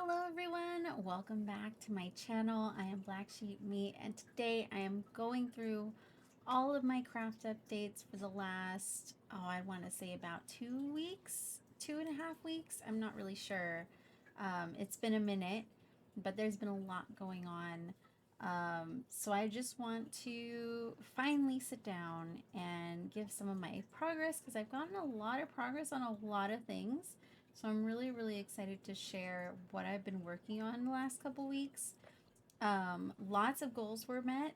Hello everyone, welcome back to my channel. I am Black Sheep Meat and today I am going through all of my craft updates for the last, I want to say about 2 weeks, 2.5 weeks. I'm not really sure. It's been a minute, but there's been a lot going on. So I just want to finally sit down and give some of my progress because I've gotten a lot of progress on a lot of things. So I'm really excited to share what I've been working on the last couple weeks. Lots of goals were met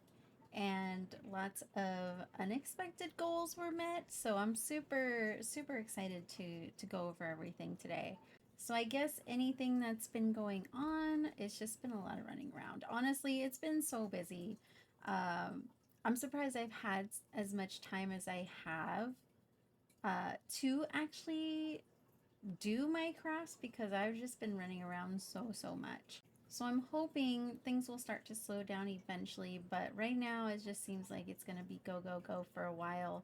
and lots of unexpected goals were met. So I'm super excited to go over everything today. So I guess anything that's been going on, it's just been a lot of running around. Honestly, it's been so busy. I'm surprised I've had as much time as I have to actually do my crafts because I've just been running around so much. So I'm hoping things will start to slow down eventually, but right now it just seems like it's going to be go for a while.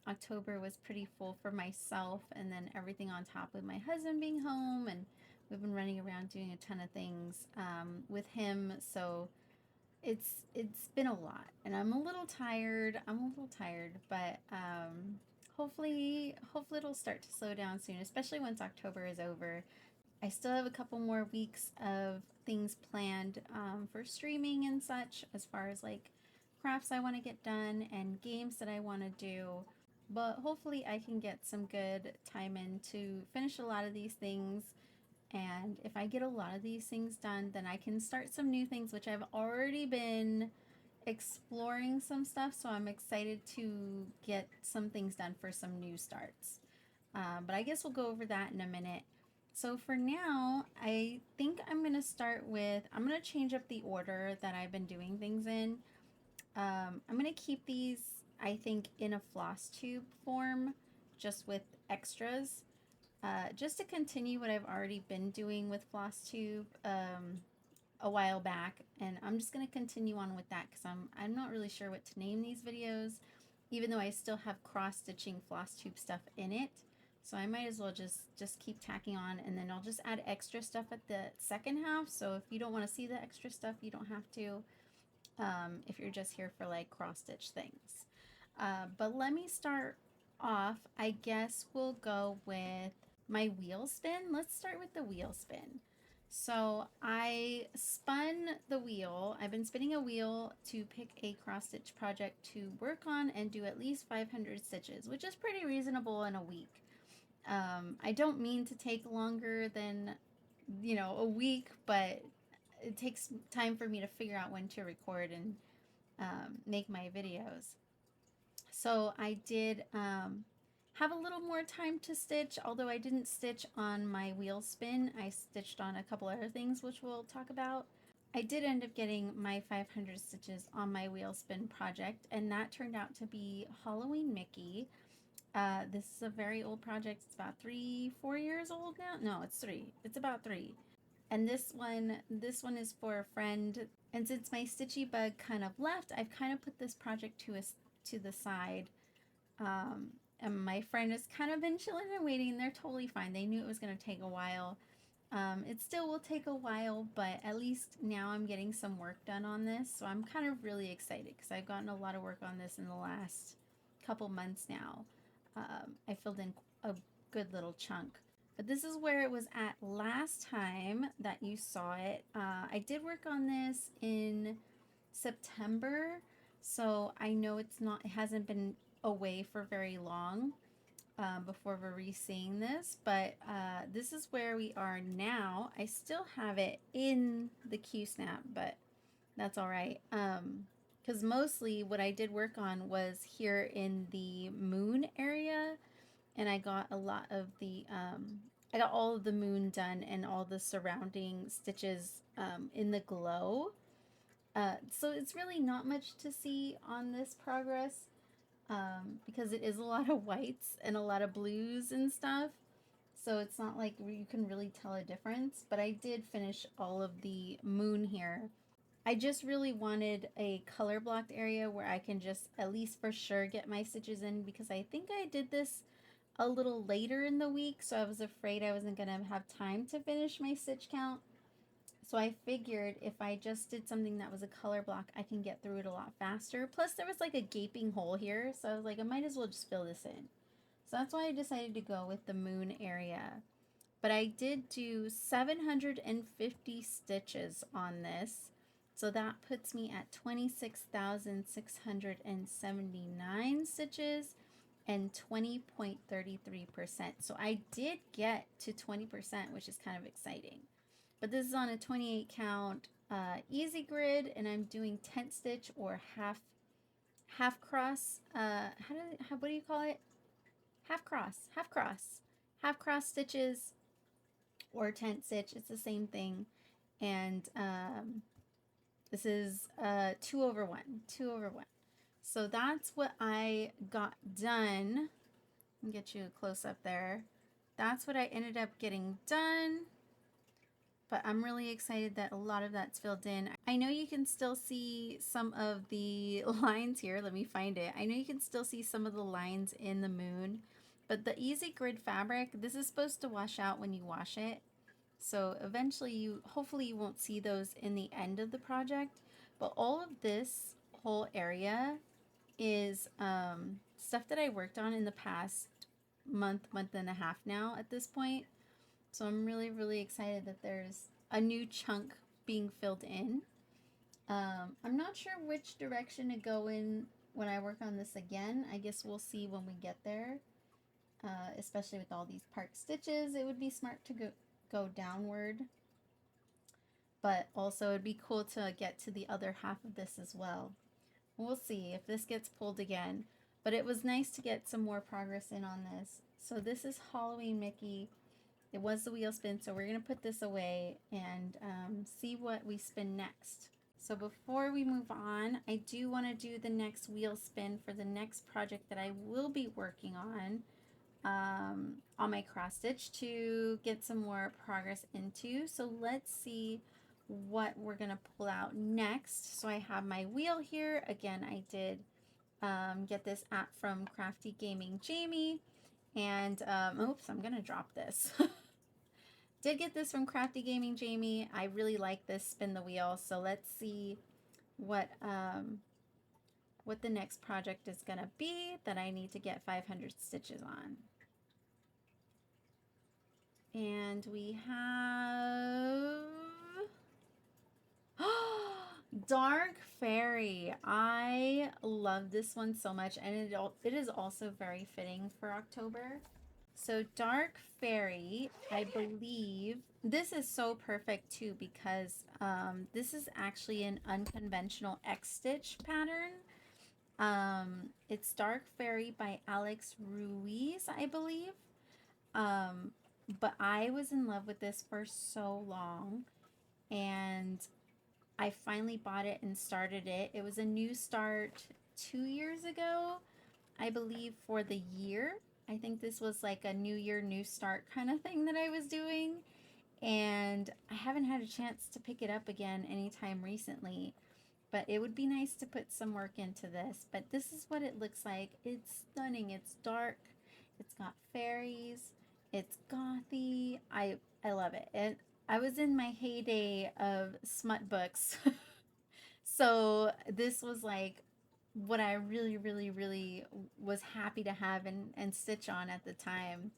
October was pretty full for myself, and then everything on top with my husband being home, and we've been running around doing a ton of things with him. So it's been a lot, and I'm a little tired. But hopefully it'll start to slow down soon, especially once October is over. I still have a couple more weeks of things planned for streaming and such, as far as like crafts I want to get done and games that I want to do. But hopefully I can get some good time in to finish a lot of these things, and if I get a lot of these things done, then I can start some new things, which I've already been exploring some stuff. So I'm excited to get some things done for some new starts. But I guess we'll go over that in a minute. So for now, I think I'm going to change up the order that I've been doing things in. I'm going to keep these, I think, in a floss tube form, just with extras. Just to continue what I've already been doing with Flosstube a while back, and I'm just gonna continue on with that because I'm not really sure what to name these videos, even though I still have cross stitching Flosstube stuff in it. So I might as well just keep tacking on, and then I'll just add extra stuff at the second half. So if you don't want to see the extra stuff, you don't have to. If you're just here for like cross stitch things. But let me start off. I guess we'll go with my wheel spin. Let's start with the wheel spin. So I spun the wheel. I've been spinning a wheel to pick a cross stitch project to work on and do at least 500 stitches, which is pretty reasonable in a week. I don't mean to take longer than, a week, but it takes time for me to figure out when to record and make my videos. So I did have a little more time to stitch, although I didn't stitch on my wheel spin. I stitched on a couple other things, which we'll talk about. I did end up getting my 500 stitches on my wheel spin project, and that turned out to be Halloween Mickey. This is a very old project. It's about 4 years old now. No, it's 3. It's about 3. And this one is for a friend. And since my stitchy bug kind of left, I've kind of put this project to the side. And my friend has kind of been chilling and waiting. They're totally fine. They knew it was going to take a while. It still will take a while, but at least now I'm getting some work done on this. So I'm kind of really excited because I've gotten a lot of work on this in the last couple months now. I filled in a good little chunk. But this is where it was at last time that you saw it. I did work on this in September, so I know it hasn't been away for very long before we're re-seeing this, but this is where we are now. I still have it in the Q-snap, but that's all right. Because mostly what I did work on was here in the moon area, and I got a lot of the I got all of the moon done and all the surrounding stitches in the glow. So it's really not much to see on this progress because it is a lot of whites and a lot of blues and stuff. So it's not like you can really tell a difference, but I did finish all of the moon here. I just really wanted a color blocked area where I can just at least for sure get my stitches in, because I think I did this a little later in the week, so I was afraid I wasn't gonna have time to finish my stitch count. So I figured if I just did something that was a color block, I can get through it a lot faster. Plus there was like a gaping hole here, so I was like, I might as well just fill this in. So that's why I decided to go with the moon area. But I did do 750 stitches on this. So that puts me at 26,679 stitches and 20.33%. So I did get to 20%, which is kind of exciting. But this is on a 28 count easy grid, and I'm doing tent stitch or half cross. What do you call it? Half cross stitches or tent stitch. It's the same thing. And this is 2/1. So that's what I got done. Let me get you a close up there. That's what I ended up getting done. But I'm really excited that a lot of that's filled in. I know you can still see some of the lines here. Let me find it. I know you can still see some of the lines in the moon, but the easy grid fabric, this is supposed to wash out when you wash it. So eventually hopefully you won't see those in the end of the project, but all of this whole area is stuff that I worked on in the past month and a half now at this point. So I'm really, really excited that there's a new chunk being filled in. I'm not sure which direction to go in when I work on this again. I guess we'll see when we get there. Especially with all these park stitches, it would be smart to go downward. But also it'd be cool to get to the other half of this as well. We'll see if this gets pulled again. But it was nice to get some more progress in on this. So this is Halloween Mickey. It was the wheel spin, so we're going to put this away and see what we spin next. So before we move on, I do want to do the next wheel spin for the next project that I will be working on my cross stitch to get some more progress into. So let's see what we're going to pull out next. So I have my wheel here. Again, I did get this app from Crafty Gaming Jamie. And oops, I'm going to drop this. Did get this from Crafty Gaming Jamie. I really like this spin the wheel. So let's see what the next project is gonna be that I need to get 500 stitches on. And we have Dark Fairy. I love this one so much, and it is also very fitting for October. So Dark Fairy, I believe, this is so perfect too because this is actually an unconventional X-stitch pattern. It's Dark Fairy by Alex Ruiz, I believe. But I was in love with this for so long, and I finally bought it and started it. It was a new start 2 years ago, I believe, for the year. I think this was like a new year, new start kind of thing that I was doing. And I haven't had a chance to pick it up again anytime recently. But it would be nice to put some work into this. But this is what it looks like. It's stunning. It's dark. It's got fairies. It's gothy. I love it. I was in my heyday of smut books. So this was like what I really, really, really was happy to have and stitch on at the time.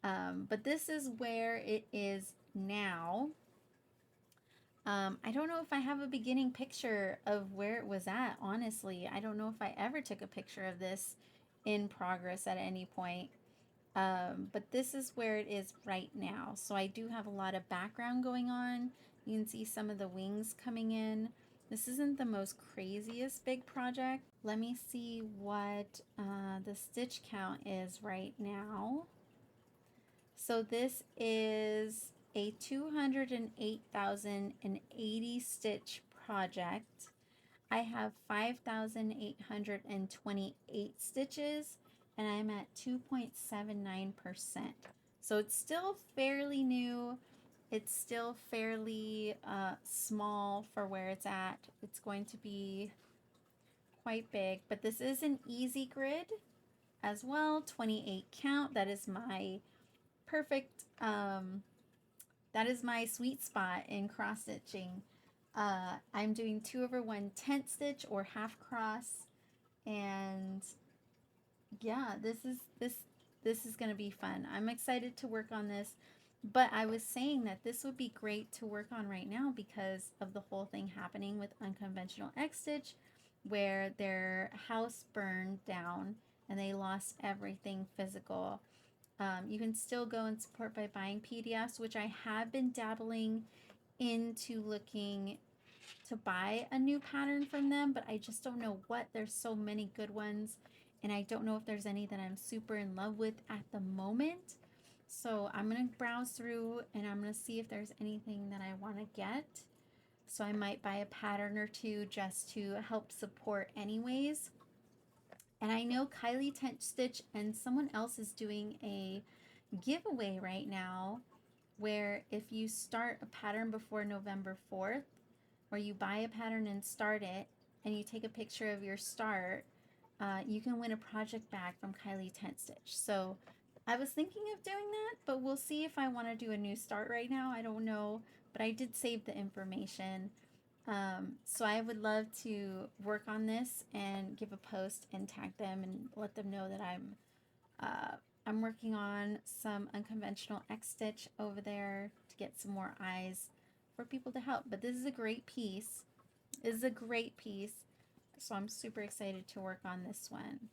But this is where it is now. I don't know if I have a beginning picture of where it was at, honestly. I don't know if I ever took a picture of this in progress at any point. But this is where it is right now. So I do have a lot of background going on. You can see some of the wings coming in. This isn't the most craziest big project. Let me see what the stitch count is right now. So this is a 208,080 stitch project. I have 5,828 stitches and I'm at 2.79%. So it's still fairly new. It's still fairly small for where it's at. It's going to be quite big, but this is an easy grid. as well. 28 count. That is my perfect, that is my sweet spot in cross stitching. I'm doing 2/1 tent stitch or half cross, and yeah, this is going to be fun. I'm excited to work on this, but I was saying that this would be great to work on right now because of the whole thing happening with Unconventional X Stitch, where their house burned down and they lost everything physical. You can still go and support by buying PDFs, which I have been dabbling into looking to buy a new pattern from them, but I just don't know what. There's so many good ones, and I don't know if there's any that I'm super in love with at the moment. So I'm going to browse through and I'm going to see if there's anything that I want to get. So I might buy a pattern or two just to help support anyways. And I know Kylie Tent Stitch and someone else is doing a giveaway right now where if you start a pattern before November 4th, where you buy a pattern and start it, and you take a picture of your start, you can win a project bag from Kylie Tent Stitch. So I was thinking of doing that, but we'll see if I want to do a new start right now. I don't know, but I did save the information. So I would love to work on this and give a post and tag them and let them know that I'm working on some Unconventional X Stitch over there to get some more eyes for people to help. But this is a great piece. This is a great piece. So I'm super excited to work on this one.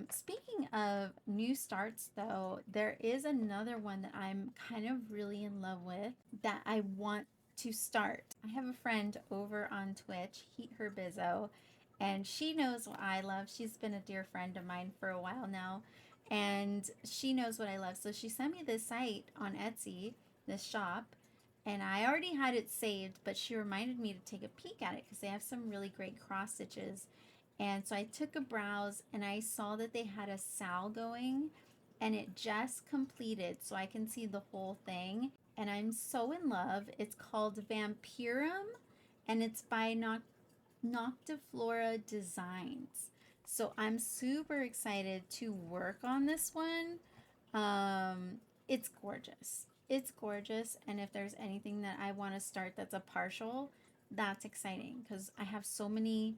Speaking of new starts, though, there is another one that I'm kind of really in love with that I want to start. I have a friend over on Twitch, Heat Her Bizzo, and she knows what I love. She's been a dear friend of mine for a while now, and she knows what I love. So she sent me this site on Etsy, this shop, and I already had it saved, but she reminded me to take a peek at it because they have some really great cross stitches. And so I took a browse and I saw that they had a sal going and it just completed, so I can see the whole thing. And I'm so in love. It's called Vampirum and it's by Noctiflora Designs. So I'm super excited to work on this one. It's gorgeous. It's gorgeous. And if there's anything that I want to start that's a partial, that's exciting because I have so many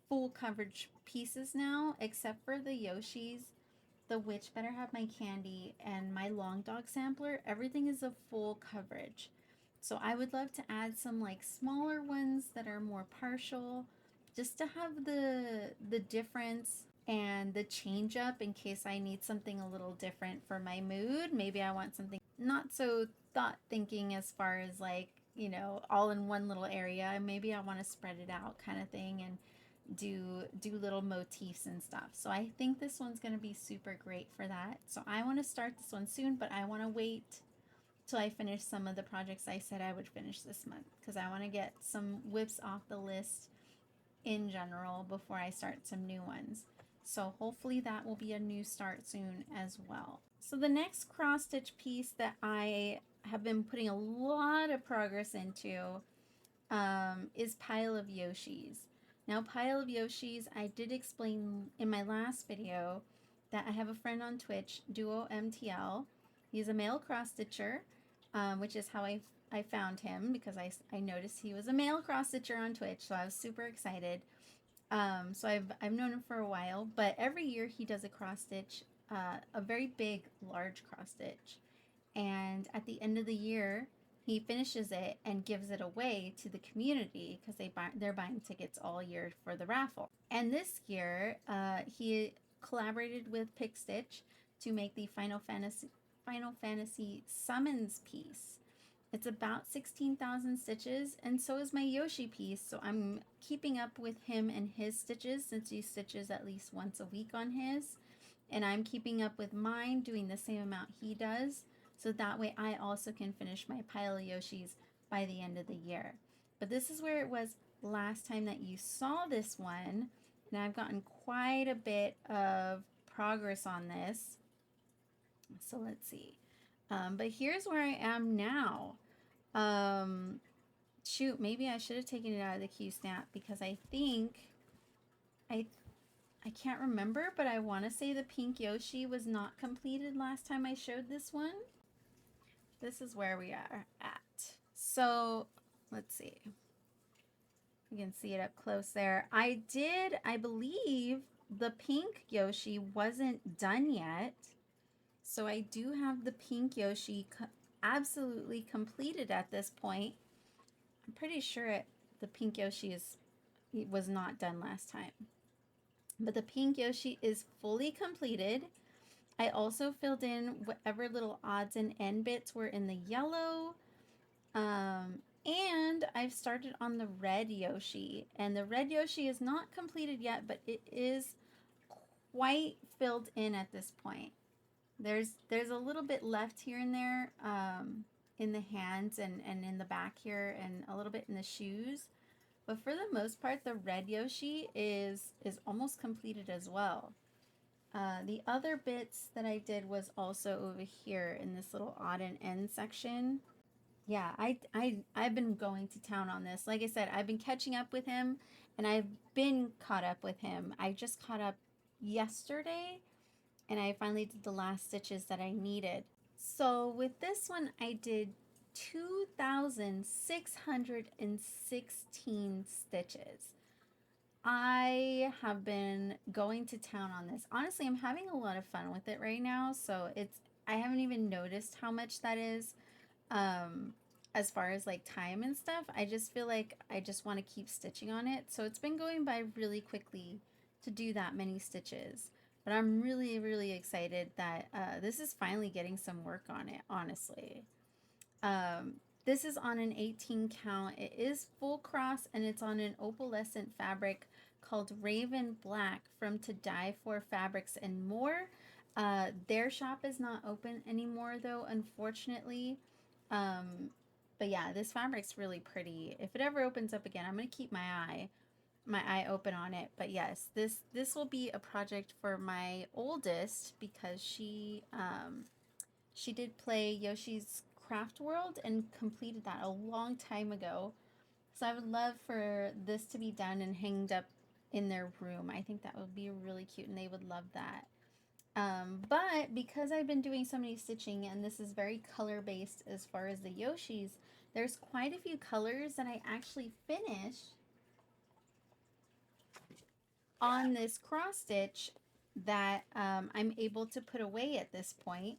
full coverage pieces now, except for the Yoshis, the Witch Better Have My Candy, and my Long Dog Sampler. Everything is a full coverage. So I would love to add some like smaller ones that are more partial, just to have the difference and the change up in case I need something a little different for my mood. Maybe I want something not so thought thinking as far as like, you know, all in one little area. Maybe I want to spread it out kind of thing and do little motifs and stuff. So I think this one's going to be super great for that. So I want to start this one soon, but I want to wait till I finish some of the projects I said I would finish this month because I want to get some whips off the list in general before I start some new ones. So hopefully that will be a new start soon as well. So the next cross stitch piece that I have been putting a lot of progress into is Pile of Yoshis. Now, Pile of Yoshis, I did explain in my last video that I have a friend on Twitch, Duo MTL. He's a male cross stitcher, which is how I found him because I noticed he was a male cross stitcher on Twitch, so I was super excited. So I've known him for a while, but every year he does a cross stitch, a very big, large cross stitch, and at the end of the year, he finishes it and gives it away to the community because they're buying tickets all year for the raffle. And this year, he collaborated with Pick Stitch to make the Final Fantasy Summons piece. It's about 16,000 stitches, and so is my Yoshi piece, so I'm keeping up with him and his stitches since he stitches at least once a week on his, and I'm keeping up with mine, doing the same amount he does, so that way I also can finish my pile of Yoshis by the end of the year. But this is where it was last time that you saw this one, and I've gotten quite a bit of progress on this. So let's see. But here's where I am now. Shoot, maybe I should have taken it out of the Q snap because I think I can't remember, but I want to say the pink Yoshi was not completed last time I showed this one. This is where we are at. So let's see. You can see it up close there. I believe the pink Yoshi wasn't done yet. So I do have the pink Yoshi absolutely completed at this point. I'm pretty sure the pink Yoshi was not done last time. But the pink Yoshi is fully completed. I also filled in whatever little odds and end bits were in the yellow. And I've started on the red Yoshi. And the red Yoshi is not completed yet, but it is quite filled in at this point. There's a little bit left here and there in the hands and in the back here and a little bit in the shoes. But for the most part, the red Yoshi is almost completed as well. The other bits that I did was also over here in this little odd and end section. Yeah, I've been going to town on this. Like I said, I've been catching up with him, and I've been caught up with him. I just caught up yesterday, and I finally did the last stitches that I needed. So with this one, I did 2,616 stitches. I have been going to town on this. Honestly, I'm having a lot of fun with it right now, so I haven't even noticed how much that is. As far as like time and stuff, I just feel like I just want to keep stitching on it. So it's been going by really quickly to do that many stitches. But I'm really, really excited that this is finally getting some work on it, honestly. This is on an 18 count. It is full cross and it's on an opalescent fabric called Raven Black from To Die For Fabrics and More. Their shop is not open anymore though, unfortunately. But yeah, this fabric's really pretty. If it ever opens up again, I'm gonna keep my eye open on it. But yes, this will be a project for my oldest because she did play Yoshi's Craft World and completed that a long time ago. So I would love for this to be done and hanged up in their room. I think that would be really cute and they would love that. But because I've been doing so many stitching and this is very color based as far as the Yoshis, there's quite a few colors that I actually finished on this cross stitch that I'm able to put away at this point.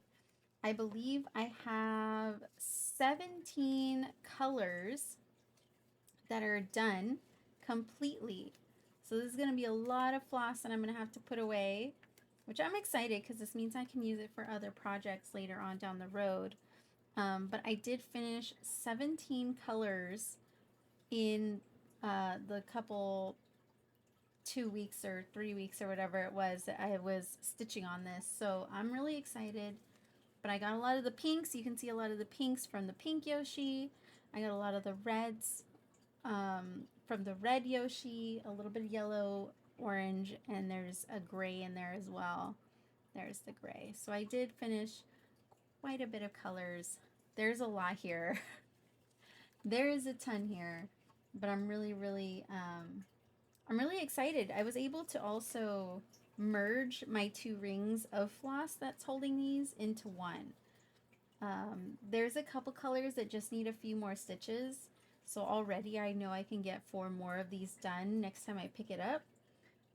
I believe I have 17 colors that are done completely. So this is going to be a lot of floss that I'm going to have to put away, which I'm excited because this means I can use it for other projects later on down the road. But I did finish 17 colors in the couple 2 weeks or 3 weeks or whatever it was that I was stitching on this. So I'm really excited. But I got a lot of the pinks. You can see a lot of the pinks from the pink Yoshi. I got a lot of the reds from the red Yoshi, a little bit of yellow, orange, and there's a gray in there as well. There's the gray. So I did finish quite a bit of colors. There's a lot here. There is a ton here, but I'm really, really excited. I was able to also merge my 2 rings of floss that's holding these into one. There's a couple colors that just need a few more stitches. So already I know I can get 4 more of these done next time I pick it up.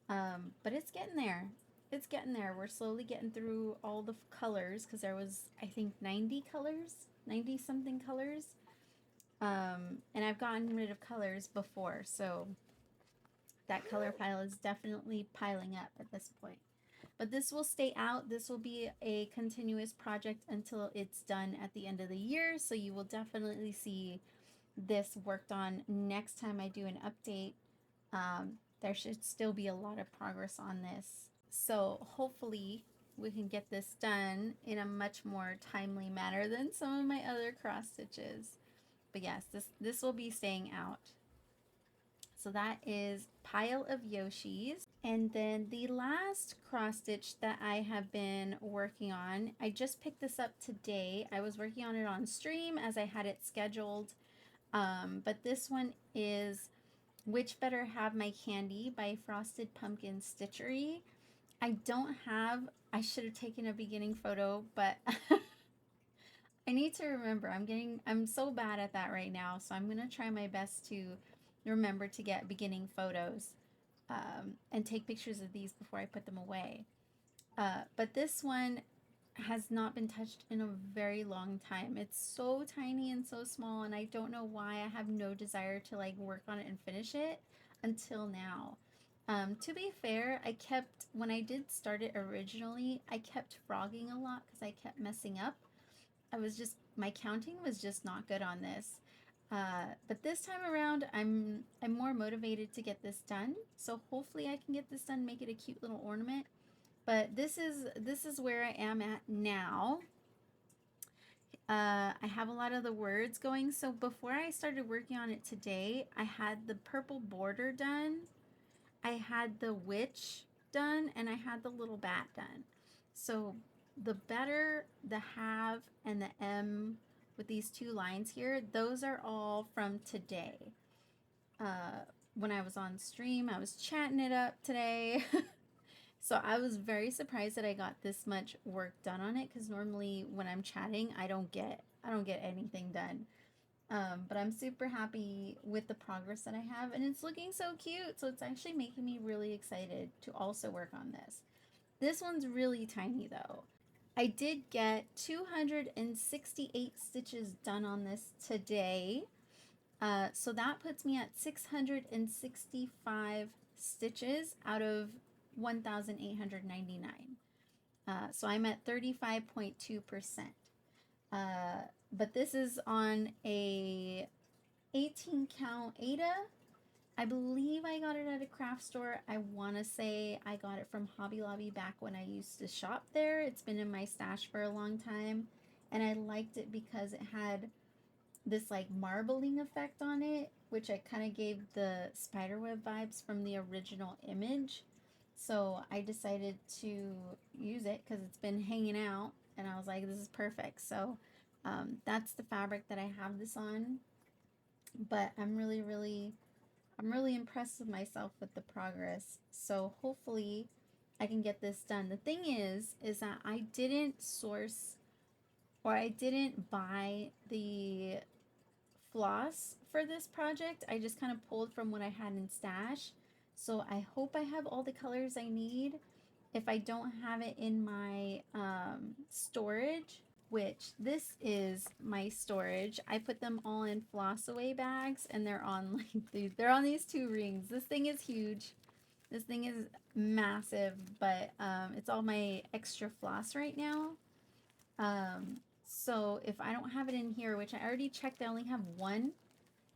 But it's getting there. It's getting there. We're slowly getting through all the colors because there was, I think, 90 colors, 90 something colors. And I've gotten rid of colors before, so that color pile is definitely piling up at this point. But this will stay out. This will be a continuous project until it's done at the end of the year. So you will definitely see this worked on next time I do an update. There should still be a lot of progress on this. So hopefully we can get this done in a much more timely manner than some of my other cross stitches. But yes, this will be staying out. So that is Pile of Yoshis. And then the last cross stitch that I have been working on, I just picked this up today. I was working on it on stream as I had it scheduled. But this one is Which Better Have My Candy by Frosted Pumpkin Stitchery. I don't have, I should have taken a beginning photo, but I need to remember. I'm so bad at that right now. So I'm going to try my best to remember to get beginning photos and take pictures of these before I put them away. But this one has not been touched in a very long time. It's so tiny and so small, and I don't know why. I have no desire to like work on it and finish it until now. To be fair, when I did start it originally, I kept frogging a lot because I kept messing up. My counting was just not good on this. But this time around, I'm more motivated to get this done. So hopefully I can get this done, make it a cute little ornament. But this is where I am at now. I have a lot of the words going. So before I started working on it today, I had the purple border done. I had the witch done, and I had the little bat done. So the better, the have, and the M with these two lines here, those are all from today. When I was on stream, I was chatting it up today. So I was very surprised that I got this much work done on it, because normally when I'm chatting, I don't get anything done. But I'm super happy with the progress that I have, and it's looking so cute. So it's actually making me really excited to also work on this. This one's really tiny though. I did get 268 stitches done on this today. So that puts me at 665 stitches out of 1,899. So I'm at 35.2%. But this is on a 18 count Ada. I believe I got it at a craft store. I want to say I got it from Hobby Lobby back when I used to shop there. It's been in my stash for a long time, and I liked it because it had this like marbling effect on it, which I kind of gave the spiderweb vibes from the original image. So I decided to use it because it's been hanging out, and I was like, this is perfect. So that's the fabric that I have this on. But I'm really impressed with myself with the progress. So hopefully I can get this done. The thing is that I didn't source, or I didn't buy the floss for this project. I just kind of pulled from what I had in stash. So I hope I have all the colors I need. If I don't have it in my storage, which this is my storage, I put them all in floss away bags, and they're on like they're on these two rings. This thing is huge. This thing is massive, but it's all my extra floss right now. So if I don't have it in here, which I already checked, I only have one.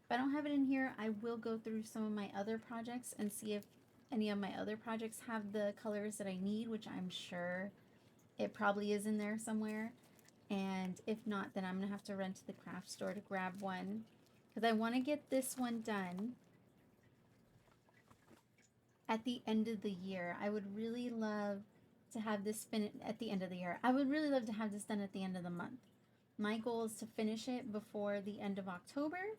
If I don't have it in here, I will go through some of my other projects and see if any of my other projects have the colors that I need, which I'm sure it probably is in there somewhere. And if not, then I'm going to have to run to the craft store to grab one, because I want to get this one done at the end of the year. I would really love to have this finished at the end of the year. I would really love to have this done at the end of the month. My goal is to finish it before the end of October,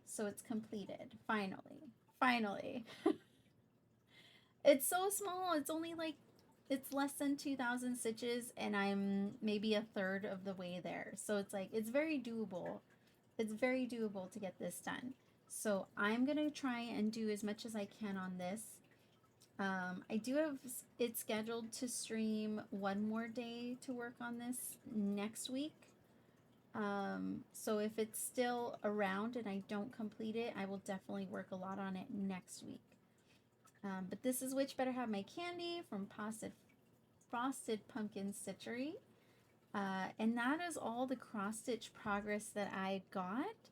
so it's completed. Finally. It's so small. It's only like, it's less than 2,000 stitches, and I'm maybe a third of the way there. So it's like, it's very doable. It's very doable to get this done. So I'm going to try and do as much as I can on this. I do have it scheduled to stream one more day to work on this next week. So if it's still around and I don't complete it, I will definitely work a lot on it next week. But this is Which Better Have My Candy from Frosted Pumpkin Stitchery. And that is all the cross stitch progress that I got.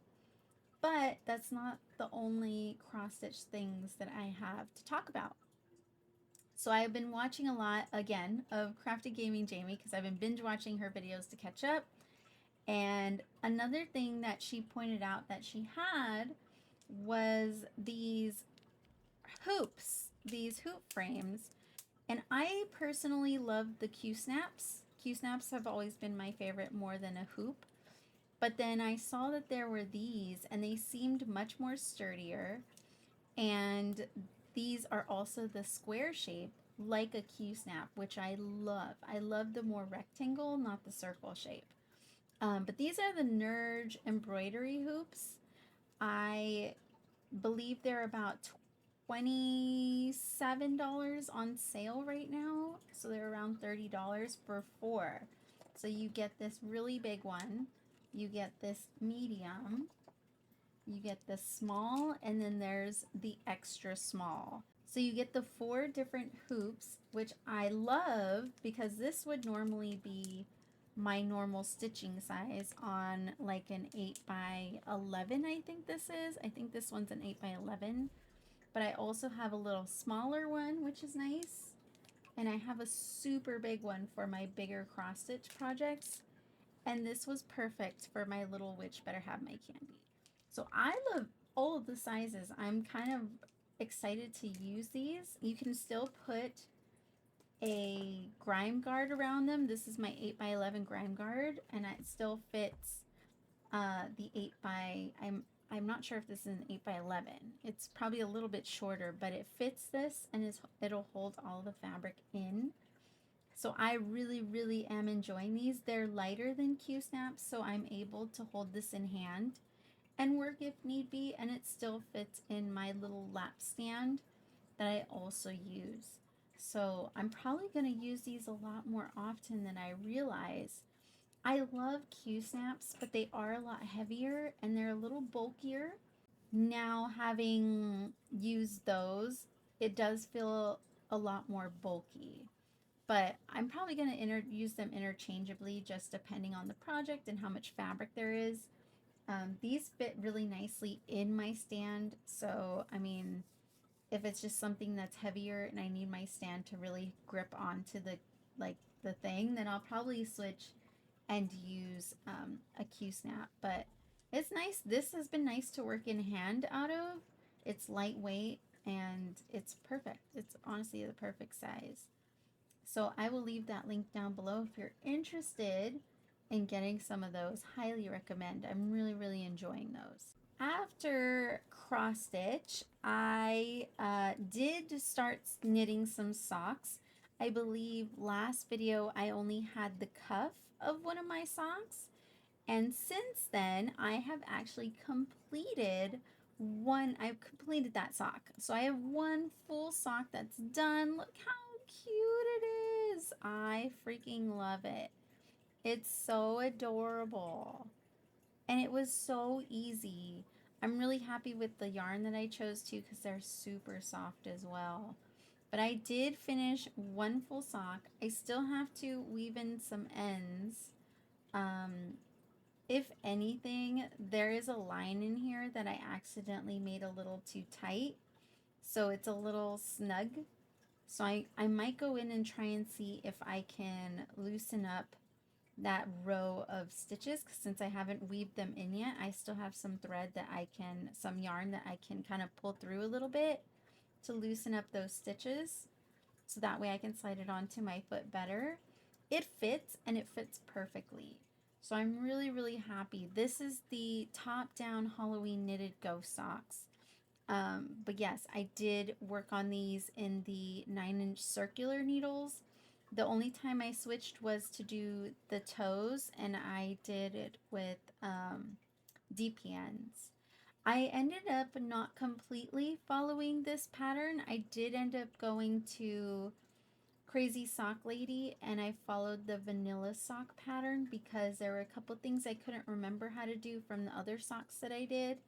But that's not the only cross stitch things that I have to talk about. So I've been watching a lot, again, of Crafted Gaming Jamie, because I've been binge watching her videos to catch up. And another thing that she pointed out that she had was these hoops, these hoop frames. And I personally love the Q-snaps. Q-snaps have always been my favorite more than a hoop. But then I saw that there were these, and they seemed much more sturdier. And these are also the square shape, like a Q-snap, which I love. I love the more rectangle, not the circle shape. But these are the Nerge embroidery hoops. I believe they're about $27 on sale right now. So they're around $30 for four. So you get this really big one, you get this medium, you get the small, and then there's the extra small. So you get the four different hoops, which I love because this would normally be my normal stitching size on like an 8 by 11. I think this is. I think this one's an 8 by 11. But I also have a little smaller one, which is nice. And I have a super big one for my bigger cross stitch projects. And this was perfect for my little witch better have my candy. So I love all of the sizes. I'm kind of excited to use these. You can still put a grime guard around them. This is my 8 by 11 grime guard, and it still fits the 8 by, I'm not sure if this is an 8 by 11. It's probably a little bit shorter, but it fits this, and it'll hold all the fabric in. So I really, really am enjoying these. They're lighter than Q-snaps, so I'm able to hold this in hand and work if need be, and it still fits in my little lap stand that I also use. So I'm probably going to use these a lot more often than I realize. I love Q-snaps, but they are a lot heavier and they're a little bulkier. Now, having used those, it does feel a lot more bulky. But I'm probably going to use them interchangeably just depending on the project and how much fabric there is. These fit really nicely in my stand, so I mean, if it's just something that's heavier and I need my stand to really grip onto the thing, then I'll probably switch and use a Q-snap. But it's nice. This has been nice to work in hand out of. It's lightweight and it's perfect. It's honestly the perfect size. So I will leave that link down below if you're interested in getting some of those. Highly recommend. I'm really, really enjoying those. After cross stitch, I did start knitting some socks. I believe last video I only had the cuff of one of my socks. And since then, I have actually completed I've completed that sock. So I have one full sock that's done. Look how cute it is. I freaking love it. It's so adorable. And it was so easy. I'm really happy with the yarn that I chose too because they're super soft as well. But I did finish one full sock. I still have to weave in some ends. If anything, there is a line in here that I accidentally made a little too tight. So it's a little snug. So I might go in and try and see if I can loosen up that row of stitches, because since I haven't weaved them in yet, I still have some thread that some yarn that I can kind of pull through a little bit to loosen up those stitches. So that way I can slide it onto my foot better. It fits and it fits perfectly. So I'm really, really happy. This is the top-down Halloween knitted ghost socks. But yes, I did work on these in the 9-inch circular needles. The only time I switched was to do the toes, and I did it with DPNs. I ended up not completely following this pattern. I did end up going to Crazy Sock Lady, and I followed the vanilla sock pattern because there were a couple things I couldn't remember how to do from the other socks that I did.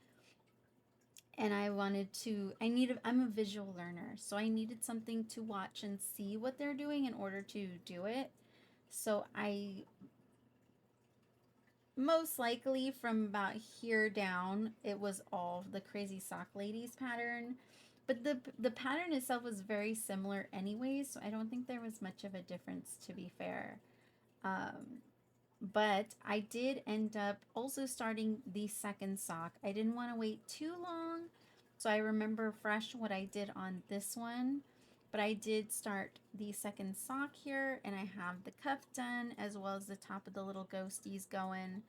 And I'm a visual learner, so I needed something to watch and see what they're doing in order to do it. So I most likely from about here down, it was all the Crazy Sock Ladies pattern. But the pattern itself was very similar anyways, so I don't think there was much of a difference, to be fair. But I did end up also starting the second sock. I didn't want to wait too long, so I remember fresh what I did on this one. But I did start the second sock here, and I have the cuff done as well as the top of the little ghosties going.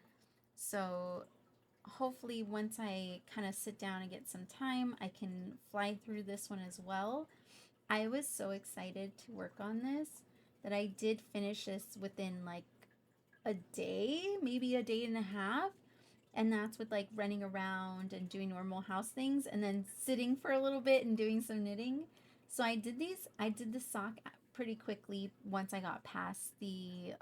So hopefully once I kind of sit down and get some time, I can fly through this one as well. I was so excited to work on this that I did finish this within like a day, maybe a day and a half. And that's with like running around and doing normal house things and then sitting for a little bit and doing some knitting. So I did the sock pretty quickly once I got past the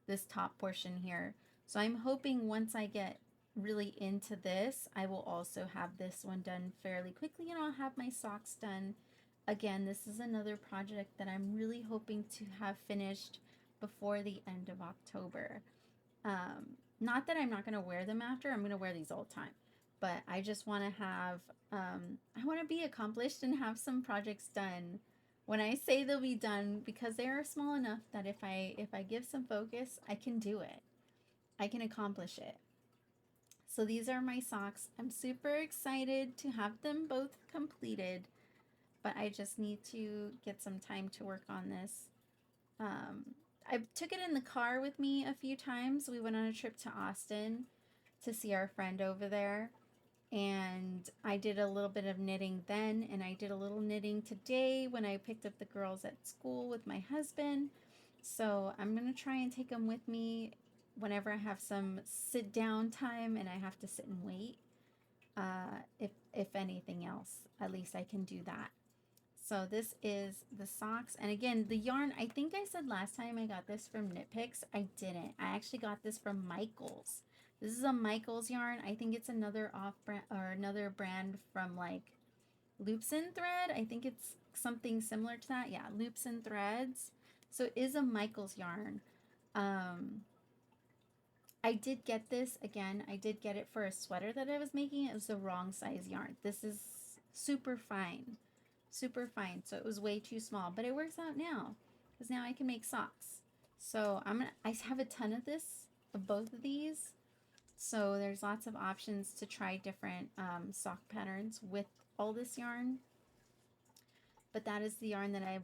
this top portion here. So I'm hoping once I get really into this, I will also have this one done fairly quickly and I'll have my socks done. Again, this is another project that I'm really hoping to have finished before the end of October. Not that I'm not going to wear them after, I'm going to wear these all the time. But I just want to have, I want to be accomplished and have some projects done when I say they'll be done, because they are small enough that if I give some focus, I can do it. I can accomplish it. So these are my socks. I'm super excited to have them both completed, but I just need to get some time to work on this. I took it in the car with me a few times. We went on a trip to Austin to see our friend over there, and I did a little bit of knitting then, and I did a little knitting today when I picked up the girls at school with my husband. So I'm going to try and take them with me whenever I have some sit down time and I have to sit and wait. If anything else, at least I can do that. So this is the socks. And again, the yarn, I think I said last time I got this from Knit Picks. I didn't. I actually got this from Michaels. This is a Michaels yarn. I think it's another off brand or another brand from like Loops and Thread. I think it's something similar to that. Yeah, Loops and Threads. So it is a Michaels yarn. Um, I did get this again. I did get it for a sweater that I was making. It was the wrong size yarn. This is super fine. Super fine. So it was way too small, but it works out now because now I can make socks. So I have a ton of this, of both of these. So there's lots of options to try different sock patterns with all this yarn. But that is the yarn that I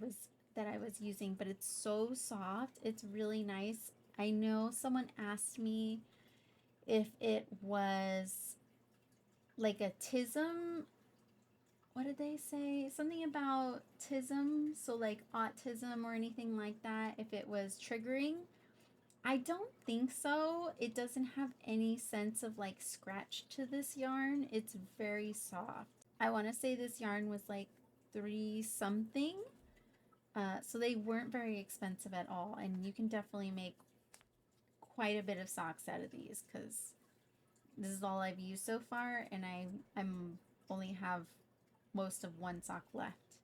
was using, but it's so soft. It's really nice. I know someone asked me if it was like a TISM. What did they say? Something about TISM, so like autism or anything like that, if it was triggering. I don't think so. It doesn't have any sense of like scratch to this yarn. It's very soft. I want to say this yarn was like 3 something. So they weren't very expensive at all, and you can definitely make quite a bit of socks out of these because this is all I've used so far, and I'm only have most of one sock left.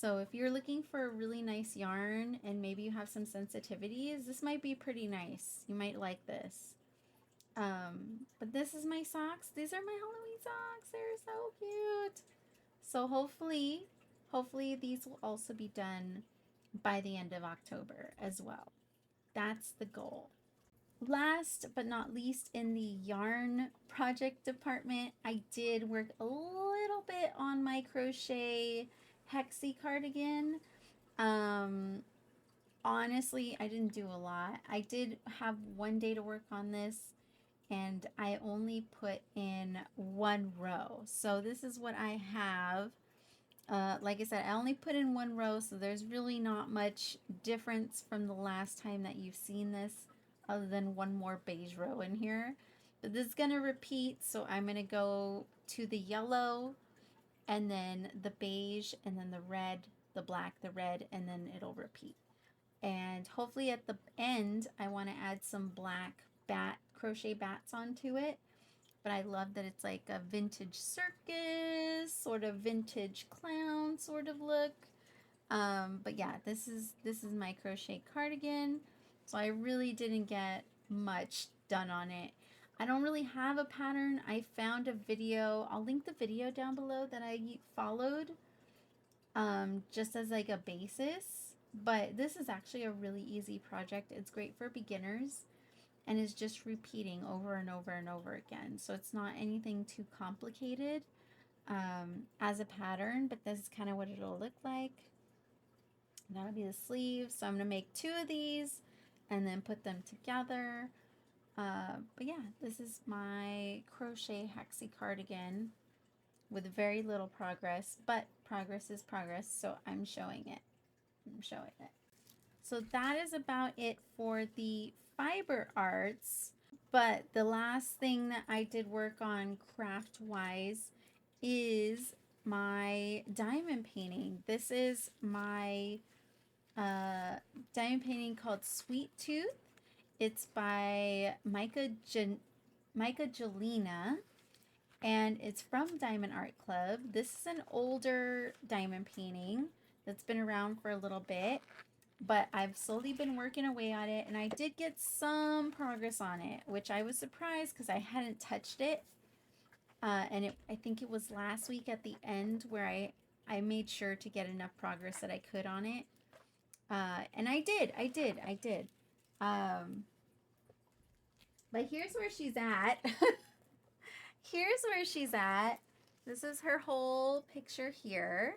So if you're looking for a really nice yarn and maybe you have some sensitivities, this might be pretty nice. You might like this. But this is my socks. These are my Halloween socks. They're so cute. So hopefully these will also be done by the end of October as well. That's the goal. Last but not least, in the yarn project department, I did work a little bit on my crochet hexie cardigan. Um, Honestly, I didn't do a lot. I did have one day to work on this, and I only put in 1 row. So this is what I have. Like I said, I only put in 1 row, so there's really not much difference from the last time that you've seen this, other than one more beige row in here. But this is going to repeat, so I'm going to go to the yellow, and then the beige, and then the red, the black, the red, and then it'll repeat. And hopefully at the end, I want to add some black crochet bats onto it. But I love that it's like a vintage circus, sort of vintage clown sort of look. But yeah, this is my crochet cardigan. So I really didn't get much done on it. I don't really have a pattern. I found a video. I'll link the video down below that I followed, just as like a basis. But this is actually a really easy project. It's great for beginners and is just repeating over and over and over again. So it's not anything too complicated as a pattern, but this is kind of what it'll look like. That'll be the sleeve. So I'm going to make 2 of these and then put them together. But yeah, this is my crochet hexie cardigan with very little progress, but progress is progress, so I'm showing it. I'm showing it. So that is about it for the fiber arts. But the last thing that I did work on craft-wise is my diamond painting. This is my diamond painting called Sweet Tooth. It's by Micah Jelena, and it's from Diamond Art Club. This is an older diamond painting that's been around for a little bit, but I've slowly been working away on it, and I did get some progress on it, which I was surprised because I hadn't touched it. And I think it was last week at the end where I made sure to get enough progress that I could on it. And I did. But here's where she's at. Here's where she's at. This is her whole picture here.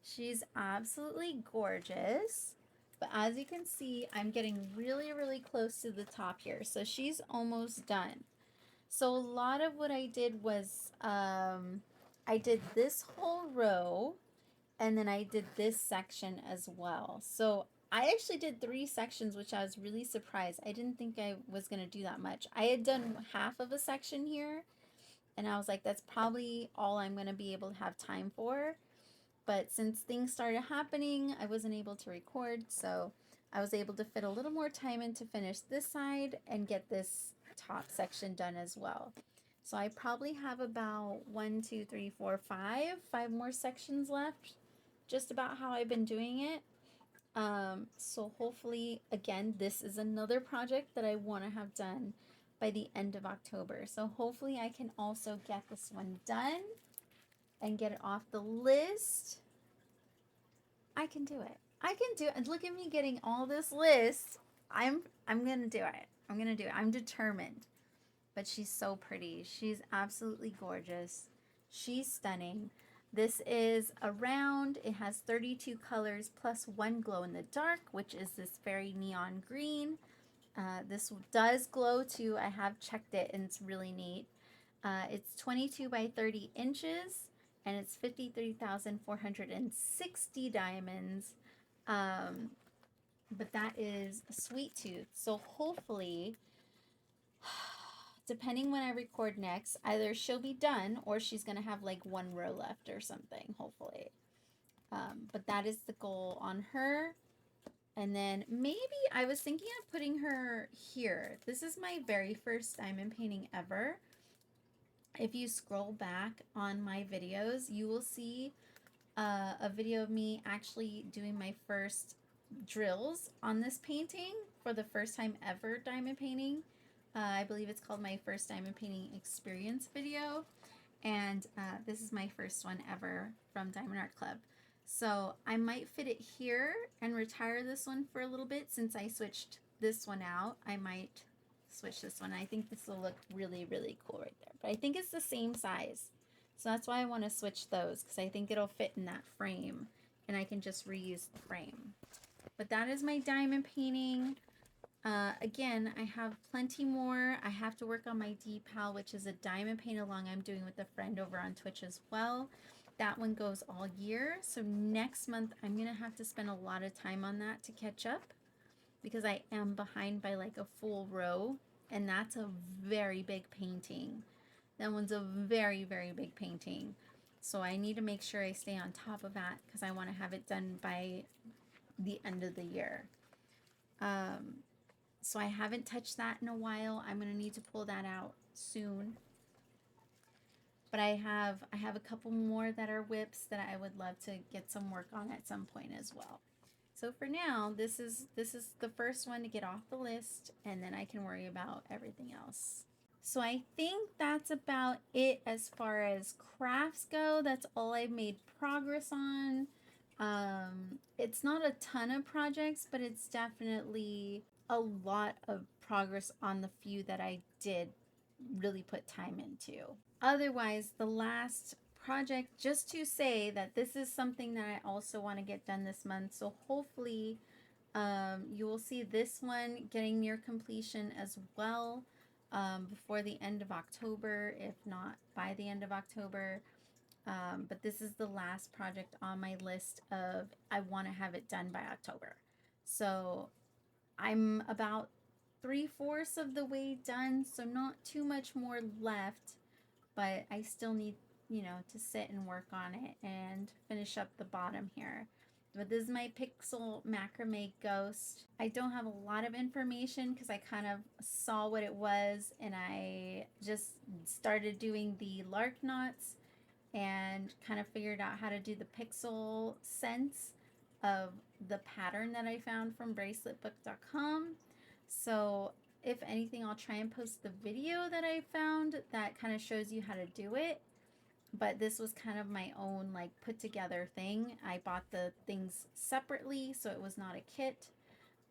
She's absolutely gorgeous. But as you can see, I'm getting really, really close to the top here. So she's almost done. So a lot of what I did was I did this whole row, and then I did this section as well. So I actually did 3 sections, which I was really surprised. I didn't think I was going to do that much. I had done half of a section here, and I was like, that's probably all I'm going to be able to have time for. But since things started happening, I wasn't able to record, so I was able to fit a little more time in to finish this side and get this top section done as well. So I probably have about 1, 2, 3, 4, 5 more sections left, just about how I've been doing it. So hopefully, again, this is another project that I want to have done by the end of October. So hopefully I can also get this one done and get it off the list. I can do it. I can do it. And look at me getting all this list. I'm gonna do it. I'm gonna do it. I'm determined. But she's so pretty. She's absolutely gorgeous. She's stunning. This is a round. It has 32 colors plus 1 glow in the dark, which is this very neon green. This does glow too. I have checked it and it's really neat. It's 22 by 30 inches and it's 53,460 diamonds. But that is a Sweet Tooth. So hopefully, depending when I record next, either she'll be done or she's going to have like 1 row left or something, hopefully. But that is the goal on her. And then maybe I was thinking of putting her here. This is my very first diamond painting ever. If you scroll back on my videos, you will see a video of me actually doing my first drills on this painting for the first time ever diamond painting. I believe it's called my first diamond painting experience video. And this is my first one ever from Diamond Art Club. So I might fit it here and retire this one for a little bit since I switched this one out. I might switch this one. I think this will look really, really cool right there. But I think it's the same size. So that's why I want to switch those because I think it'll fit in that frame and I can just reuse the frame. But that is my diamond painting. Again, I have plenty more. I have to work on my decal, which is a diamond paint along I'm doing with a friend over on Twitch as well. That one goes all year. So next month, I'm going to have to spend a lot of time on that to catch up because I am behind by like a full row. And that's a very big painting. That one's a very, very big painting. So I need to make sure I stay on top of that because I want to have it done by the end of the year. So I haven't touched that in a while. I'm going to need to pull that out soon. But I have a couple more that are whips that I would love to get some work on at some point as well. So for now, this is the first one to get off the list, and then I can worry about everything else. So I think that's about it as far as crafts go. That's all I've made progress on. It's not a ton of projects, but it's definitely a lot of progress on the few that I did really put time into. Otherwise, the last project, just to say that this is something that I also want to get done this month. So hopefully you will see this one getting near completion as well. before the end of October, if not by the end of October. But this is the last project on my list of I want to have it done by October. So I'm about 3/4 of the way done, so not too much more left, but I still need, to sit and work on it and finish up the bottom here. But this is my pixel macrame ghost. I don't have a lot of information because I kind of saw what it was and I just started doing the lark knots and kind of figured out how to do the pixel sense of the pattern that I found from braceletbook.com. So if anything, I'll try and post the video that I found that kind of shows you how to do it. But this was kind of my own like put together thing. I bought the things separately, so it was not a kit.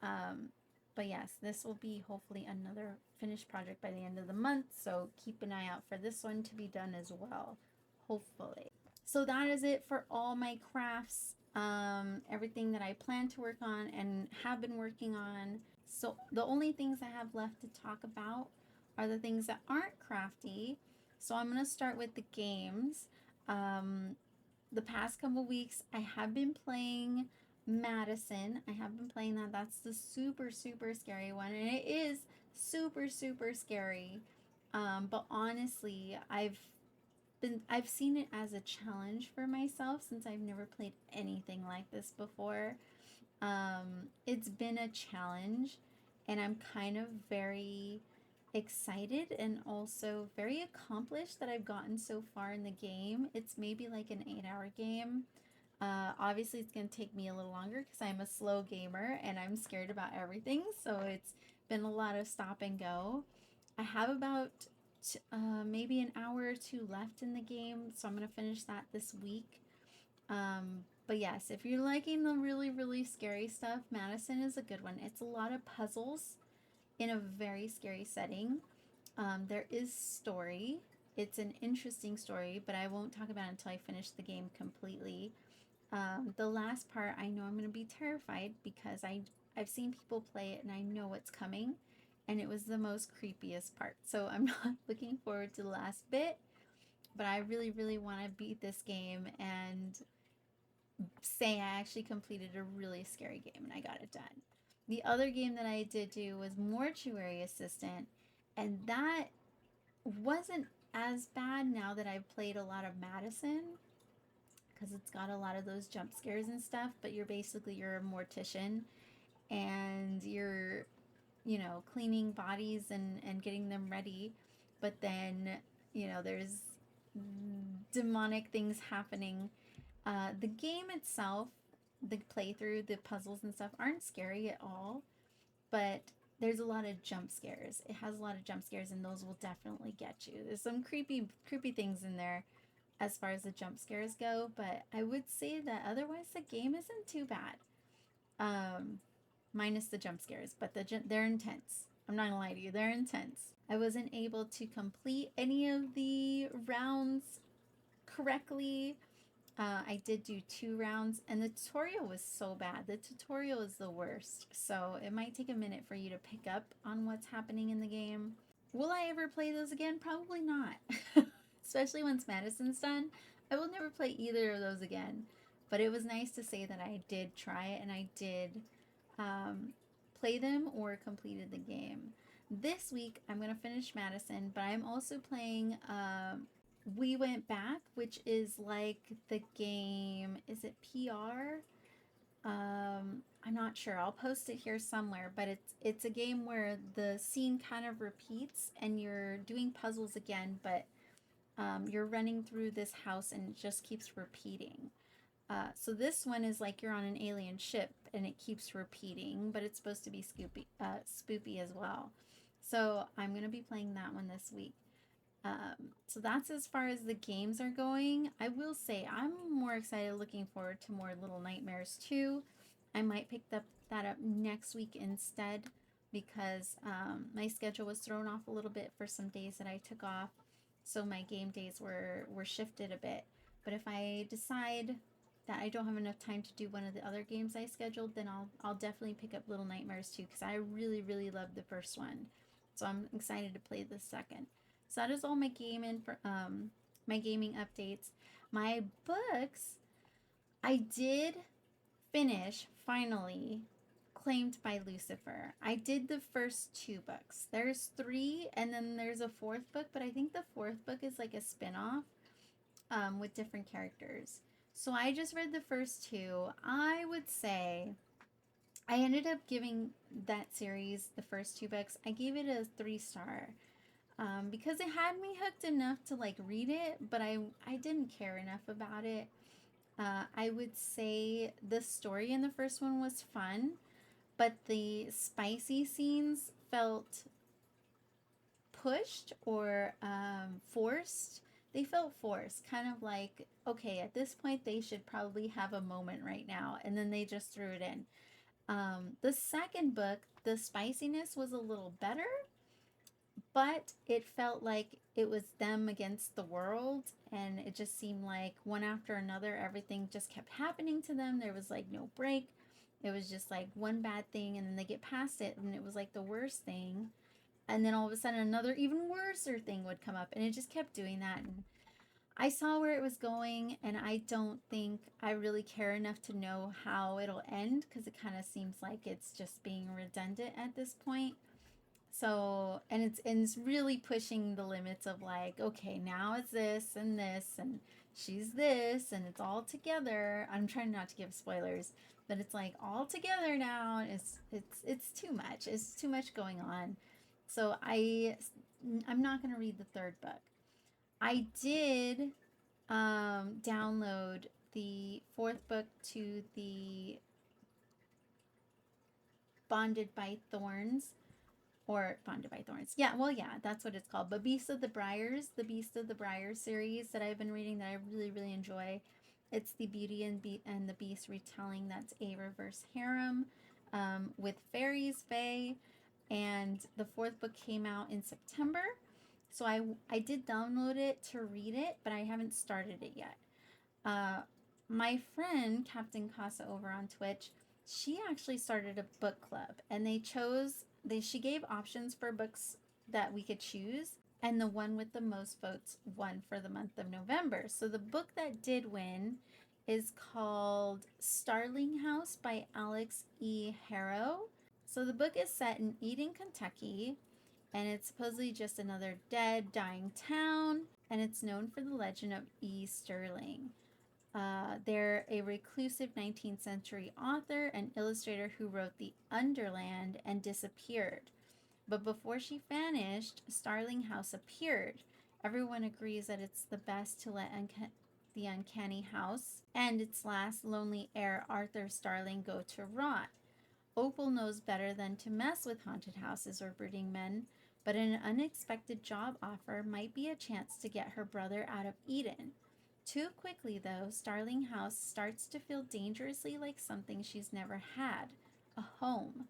But yes, this will be hopefully another finished project by the end of the month. So keep an eye out for this one to be done as well, hopefully. So that is it for all my crafts. Everything that I plan to work on and have been working on. So the only things I have left to talk about are the things that aren't crafty. So I'm going to start with the games. The past couple weeks, I have been playing Madison. I have been playing that. That's the super, super scary one. And it is super, super scary. But honestly, I've seen it as a challenge for myself since I've never played anything like this before. It's been a challenge, and I'm kind of very excited and also very accomplished that I've gotten so far in the game. It's maybe like an 8-hour game. Obviously, it's going to take me a little longer because I'm a slow gamer and I'm scared about everything. So it's been a lot of stop and go. I have about maybe an hour or two left in the game, so I'm going to finish that this week. But yes, if you're liking the really, really scary stuff, Madison is a good one. It's a lot of puzzles in a very scary setting. There is story. It's an interesting story, but I won't talk about it until I finish the game completely. The last part, I know I'm going to be terrified because I've seen people play it and I know what's coming, and it was the most creepiest part. So I'm not looking forward to the last bit, but I really, really want to beat this game and say I actually completed a really scary game and I got it done. The other game that I did do was Mortuary Assistant, and that wasn't as bad now that I've played a lot of Madison because it's got a lot of those jump scares and stuff, but you're a mortician and you're, cleaning bodies and getting them ready. But then, there's demonic things happening. The game itself, the playthrough, the puzzles and stuff aren't scary at all, but there's a lot of jump scares. It has a lot of jump scares, and those will definitely get you. There's some creepy things in there as far as the jump scares go, but I would say that otherwise the game isn't too bad. Minus the jump scares, but they're intense. I'm not gonna lie to you, they're intense. I wasn't able to complete any of the rounds correctly. I did do 2 rounds, and the tutorial was so bad. The tutorial is the worst, so it might take a minute for you to pick up on what's happening in the game. Will I ever play those again? Probably not. Especially once Madison's done. I will never play either of those again. But it was nice to say that I did try it and I did play them or completed the game. This week, I'm going to finish Madison, but I'm also playing We Went Back, which is like the game, is it PR? I'm not sure. I'll post it here somewhere, but it's a game where the scene kind of repeats and you're doing puzzles again, but you're running through this house and it just keeps repeating. So this one is like you're on an alien ship and it keeps repeating, but it's supposed to be spoopy as well. So I'm going to be playing that one this week. So that's as far as the games are going. I will say I'm more excited, looking forward to more Little Nightmares 2. I might pick that up next week instead because my schedule was thrown off a little bit for some days that I took off. So my game days were shifted a bit. But if I decide that I don't have enough time to do one of the other games I scheduled, then I'll definitely pick up Little Nightmares 2 because I really, really loved the first one. So I'm excited to play the second. So that is all my my gaming updates. My books, I did finish finally Claimed by Lucifer. I did the first two books. There's three, and then there's a fourth book, but I think the fourth book is like a spin-off with different characters. So I just read the first two. I would say I ended up giving that series, the first two books, I gave it a 3 star. Because it had me hooked enough to like read it, but I didn't care enough about it. I would say the story in the first one was fun, but the spicy scenes felt pushed or forced. They felt forced, kind of like, okay, at this point they should probably have a moment right now, and then they just threw it in. The second book, the spiciness was a little better, but it felt like it was them against the world, and it just seemed like one after another, everything just kept happening to them. There was like no break. It was just like one bad thing, and then they get past it, and it was like the worst thing. And then all of a sudden, another even worser thing would come up, and it just kept doing that. And I saw where it was going, and I don't think I really care enough to know how it'll end because it kind of seems like it's just being redundant at this point. So, and it's really pushing the limits of like, okay, now it's this, and she's this, and it's all together. I'm trying not to give spoilers, but it's like all together now. It's too much. It's too much going on. So I'm not gonna read the third book. I did download the fourth book to the Bonded by Thorns or Bonded by Thorns. Yeah, well, yeah, that's what it's called. But the Beast of the Briars series that I've been reading that I really, really enjoy. It's the Beauty and the Beast retelling. That's a reverse harem with fairies, fae, and the fourth book came out in September. So I did download it to read it, but I haven't started it yet. Uh, my friend Captain Casa over on Twitch, she actually started a book club, and she gave options for books that we could choose, and the one with the most votes won for the month of November. So the book that did win is called Starling House by Alex E. Harrow. So the book is set in Eden, Kentucky, and it's supposedly just another dead, dying town, and it's known for the legend of E. Sterling. They're a reclusive 19th century author and illustrator who wrote The Underland and disappeared. But before she vanished, Starling House appeared. Everyone agrees that it's the best to let the uncanny house and its last lonely heir, Arthur Starling, go to rot. Opal knows better than to mess with haunted houses or brooding men, but an unexpected job offer might be a chance to get her brother out of Eden. Too quickly, though, Starling House starts to feel dangerously like something she's never had, a home.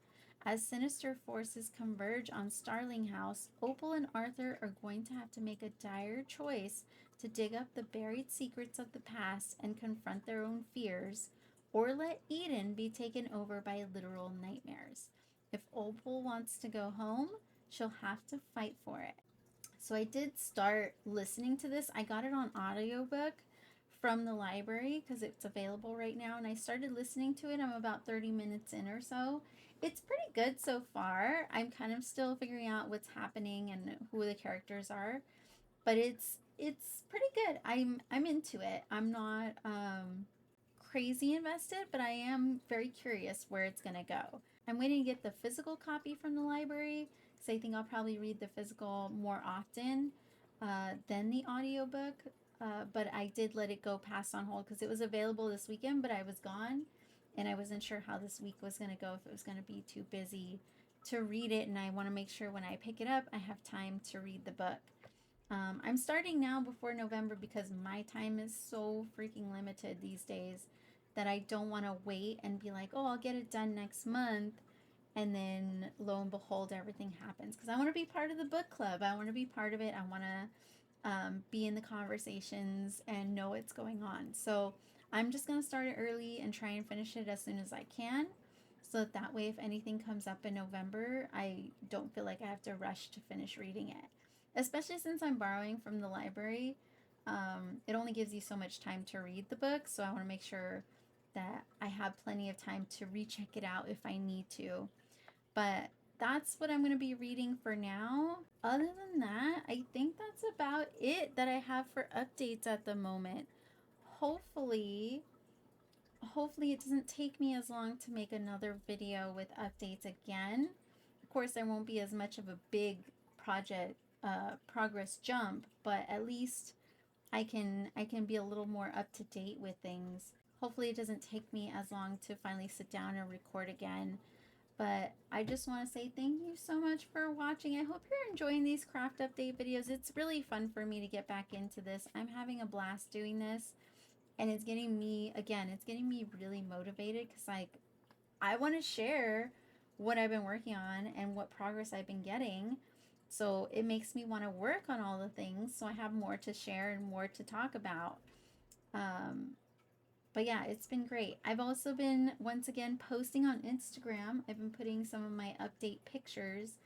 As sinister forces converge on Starling House, Opal and Arthur are going to have to make a dire choice to dig up the buried secrets of the past and confront their own fears, or let Eden be taken over by literal nightmares. If Opal wants to go home, she'll have to fight for it. So I did start listening to this. I got it on audiobook from the library because it's available right now, and I started listening to it. I'm about 30 minutes in or so. It's pretty good so far. I'm kind of still figuring out what's happening and who the characters are, but it's pretty good. I'm into it. I'm not crazy invested, but I am very curious where it's gonna go. I'm waiting to get the physical copy from the library because I think I'll probably read the physical more often than the audiobook. But I did let it go past on hold because it was available this weekend, but I was gone and I wasn't sure how this week was going to go, if it was going to be too busy to read it. And I want to make sure when I pick it up, I have time to read the book. I'm starting now before November because my time is so freaking limited these days that I don't want to wait and be like, oh, I'll get it done next month. And then lo and behold, everything happens because I want to be part of the book club. I want to be part of it. I want to be in the conversations and know what's going on. So I'm just going to start it early and try and finish it as soon as I can So that way, if anything comes up in November, I don't feel like I have to rush to finish reading it. Especially since I'm borrowing from the library, it only gives you so much time to read the book. So I want to make sure that I have plenty of time to recheck it out if I need to. But that's what I'm going to be reading for now. Other than that, I think that's about it that I have for updates at the moment. Hopefully, hopefully it doesn't take me as long to make another video with updates again. Of course, there won't be as much of a big project progress jump, but at least I can be a little more up to date with things. Hopefully it doesn't take me as long to finally sit down and record again. But I just want to say thank you so much for watching. I hope you're enjoying these craft update videos. It's really fun for me to get back into this. I'm having a blast doing this, and it's getting me, again, it's getting me really motivated because, like, I want to share what I've been working on and what progress I've been getting. So it makes me want to work on all the things so I have more to share and more to talk about. Um, but yeah, it's been great. I've also been, once again, posting on Instagram. I've been putting some of my update pictures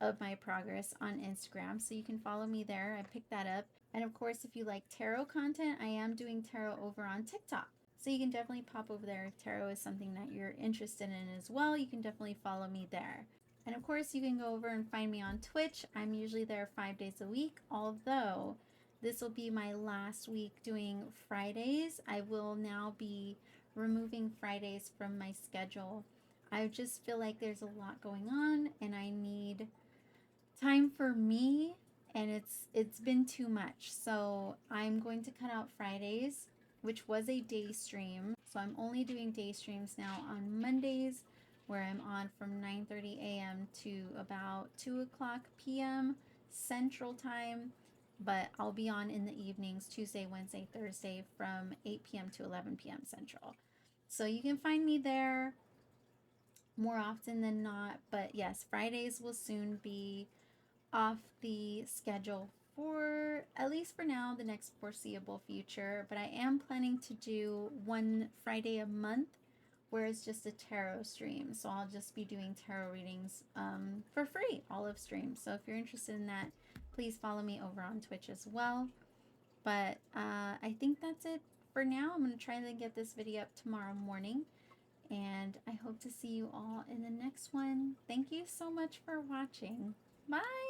of my progress on Instagram, so you can follow me there. I picked that up. And of course, if you like tarot content, I am doing tarot over on TikTok. So you can definitely pop over there if tarot is something that you're interested in as well. You can definitely follow me there. And of course, you can go over and find me on Twitch. I'm usually there 5 days a week, although this will be my last week doing Fridays. I will now be removing Fridays from my schedule. I just feel like there's a lot going on and I need time for me, and it's been too much. So I'm going to cut out Fridays, which was a day stream. So I'm only doing day streams now on Mondays, where I'm on from 9:30 a.m. to about 2 o'clock p.m. Central Time. But I'll be on in the evenings, Tuesday, Wednesday, Thursday, from 8 p.m. to 11 p.m. Central. So you can find me there more often than not. But yes, Fridays will soon be off the schedule for, at least for now, the next foreseeable future. But I am planning to do one Friday a month where it's just a tarot stream. So I'll just be doing tarot readings for free, all of stream. So if you're interested in that, please follow me over on Twitch as well. But I think that's it for now. I'm going to try to get this video up tomorrow morning. And I hope to see you all in the next one. Thank you so much for watching. Bye!